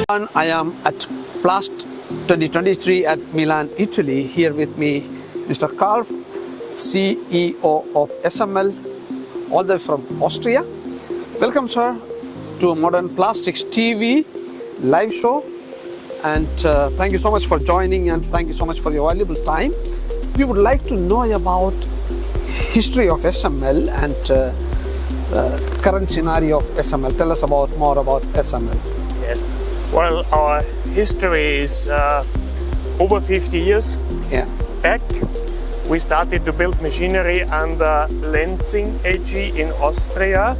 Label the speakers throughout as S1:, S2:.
S1: And I am at Plast 2023 at Milan, Italy. Here with me, Mr. Karl, CEO of SML, all the way from Austria. Welcome, sir, to Modern Plastics TV live show. And thank you so much for joining, and thank you so much for your valuable time. We would like to know about history of SML and current scenario of SML. Tell us more about SML.
S2: Yes. Well, our history is over 50 years back. We started to build machinery under Lenzing AG in Austria.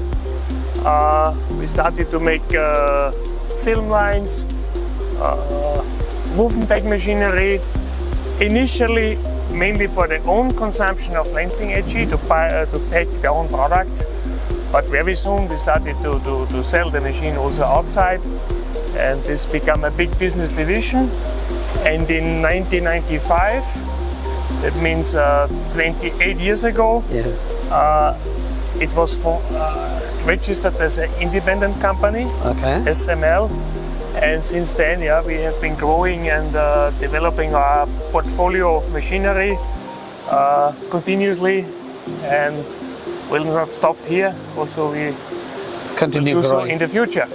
S2: We started to make film lines, move and pack machinery, initially mainly for the own consumption of Lenzing AG to pack their own products. But very soon we started to sell the machine also outside, and this became a big business division. And in 1995, that means 28 years ago, it was registered as an independent company, SML. And since then, we have been growing and developing our portfolio of machinery continuously, and will not stop here. Also, we
S1: continue
S2: do
S1: growing
S2: so in the future.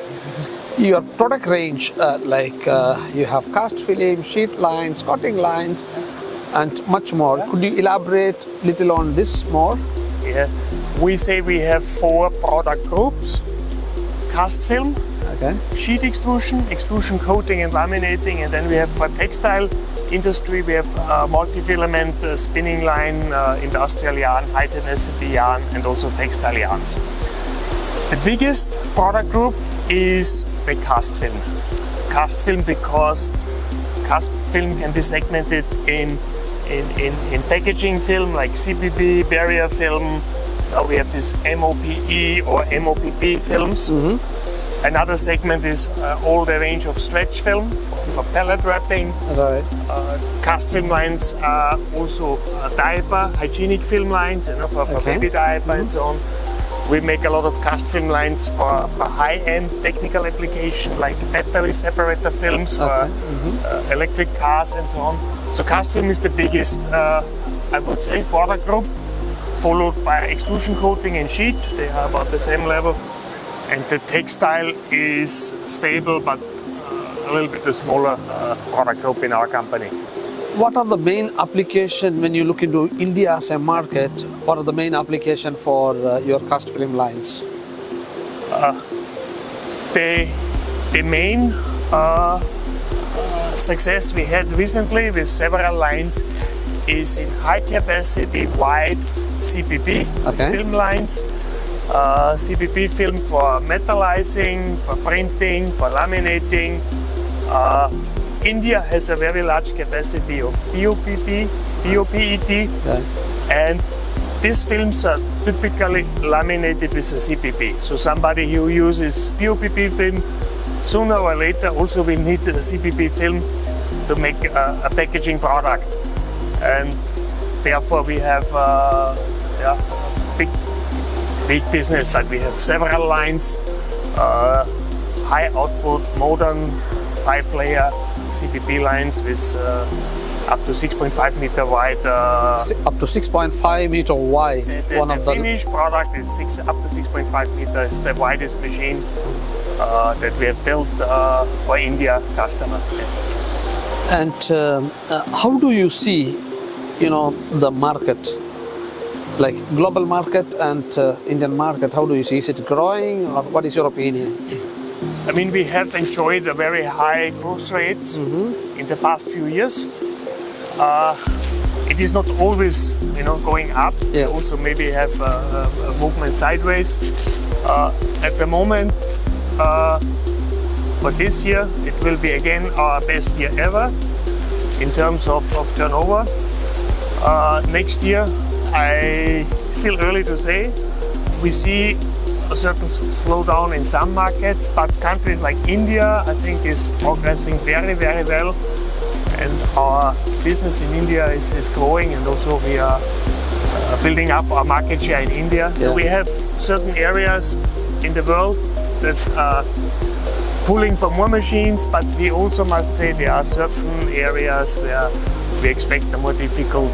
S1: Your product range, you have cast film, sheet lines, coating lines, and much more. Could you elaborate a little on this more?
S2: Yeah, we say we have 4 product groups: cast film, sheet extrusion, extrusion coating and laminating, and then we have for textile industry we have multi-filament spinning line, industrial yarn, high tenacity yarn, and also textile yarns. The biggest product group is the cast film. Cast film because cast film can be segmented in packaging film like CPP, barrier film. We have this MOPE or MOPP films. Another segment is all the range of stretch film for pallet wrapping. Cast film lines are also diaper, hygienic film lines, for baby diaper and so on. We make a lot of cast film lines for high-end technical application like battery separator films for electric cars and so on. So cast film is the biggest, I would say, product group, followed by extrusion coating and sheet. They are about the same level. And the textile is stable, but a little bit smaller product group in our company.
S1: What are the main application when you look into India as a market? What are the main application for your cast film lines?
S2: The main success we had recently with several lines is in high capacity wide CPP film lines. CPP film for metallizing, for printing, for laminating. India has a very large capacity of BOPET, and these films are typically laminated with a CPP. So somebody who uses BOPP film sooner or later also will need a CPP film to make a packaging product, and therefore we have big business, but we have several lines, high output, modern 5-layer CPP lines with up to 6.5 meter wide.
S1: Up to 6.5 meter wide.
S2: The finished product is up to 6.5 meters. The widest machine that we have built for India customer.
S1: And how do you see, the market? Like global market and Indian market, how do you see? Is it growing, or what is your opinion?
S2: I mean, we have enjoyed a very high growth rates in the past few years. It is not always, going up. We also maybe have a movement sideways. At the moment, for this year, it will be again our best year ever in terms of turnover. Next year, still early to say. We see a certain slowdown in some markets, but countries like India, I think, is progressing very, very well. And our business in India is growing, and also we are building up our market share in India. So we have certain areas in the world that pulling for more machines, but we also must say there are certain areas where we expect a more difficult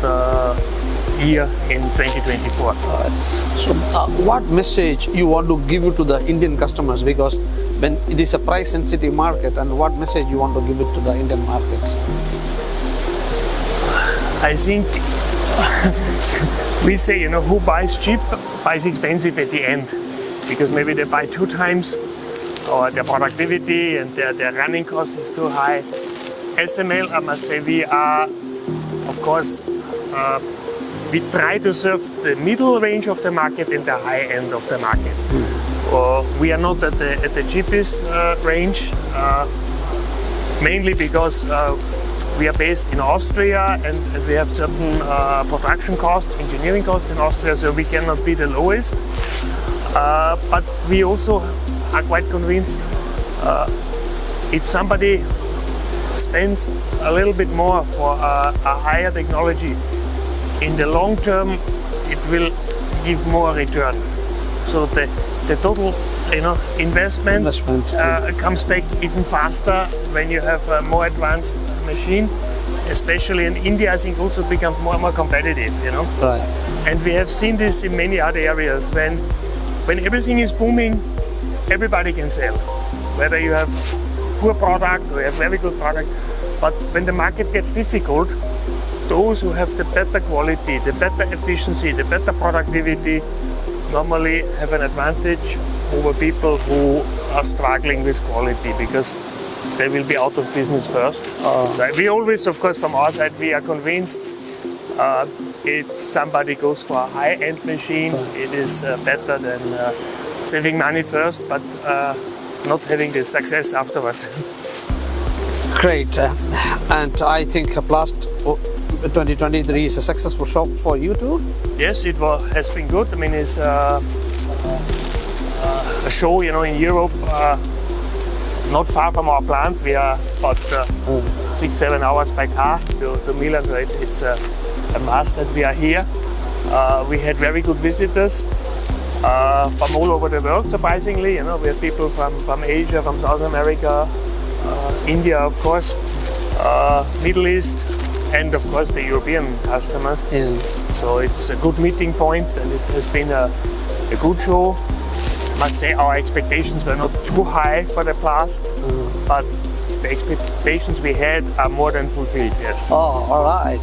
S2: year in 2024.
S1: So what message you want to give it to the Indian customers, because when it is a price sensitive market, and what message you want to give it to the Indian markets?
S2: I think we say, who buys cheap buys expensive at the end, because maybe they buy 2 times, or their productivity and their running cost is too high. SML, I must say, we are, of course, we try to serve the middle range of the market and the high end of the market. We are not at the cheapest range, mainly because we are based in Austria, and we have certain production costs, engineering costs in Austria, so we cannot be the lowest. But we also are quite convinced if somebody spends a little bit more for a higher technology, in the long term it will give more return. So the total investment comes back even faster when you have a more advanced machine, especially in India. I think also becomes more and more competitive,
S1: Right.
S2: And we have seen this in many other areas. When everything is booming, everybody can sell, whether you have poor product or you have very good product. But when the market gets difficult, those who have the better quality, the better efficiency, the better productivity normally have an advantage over people who are struggling with quality, because they will be out of business first. We always, of course, from our side, we are convinced if somebody goes for a high-end machine, it is better than saving money first, but not having the success afterwards.
S1: Great. And I think Plast 2023 is a successful show for you too?
S2: Yes, it has been good. I mean, it's a show, in Europe, not far from our plant. We are about 6-7 hours by car to Milan. So it's a must that we are here. We had very good visitors from all over the world, surprisingly. We have people from Asia, from South America, India, of course, Middle East, and of course the European customers.
S1: Yeah.
S2: So it's a good meeting point, and it has been a good show. I must say our expectations were not too high for the Plast, but the expectations we had are more than fulfilled, yes.
S1: Oh, all right.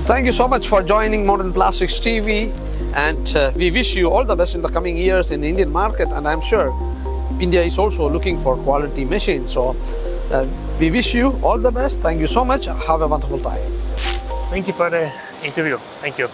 S1: Thank you so much for joining Modern Plastics TV, and we wish you all the best in the coming years in the Indian market, and I'm sure India is also looking for quality machines. So we wish you all the best. Thank you so much. Have a wonderful time.
S2: Thank you for the interview. Thank you.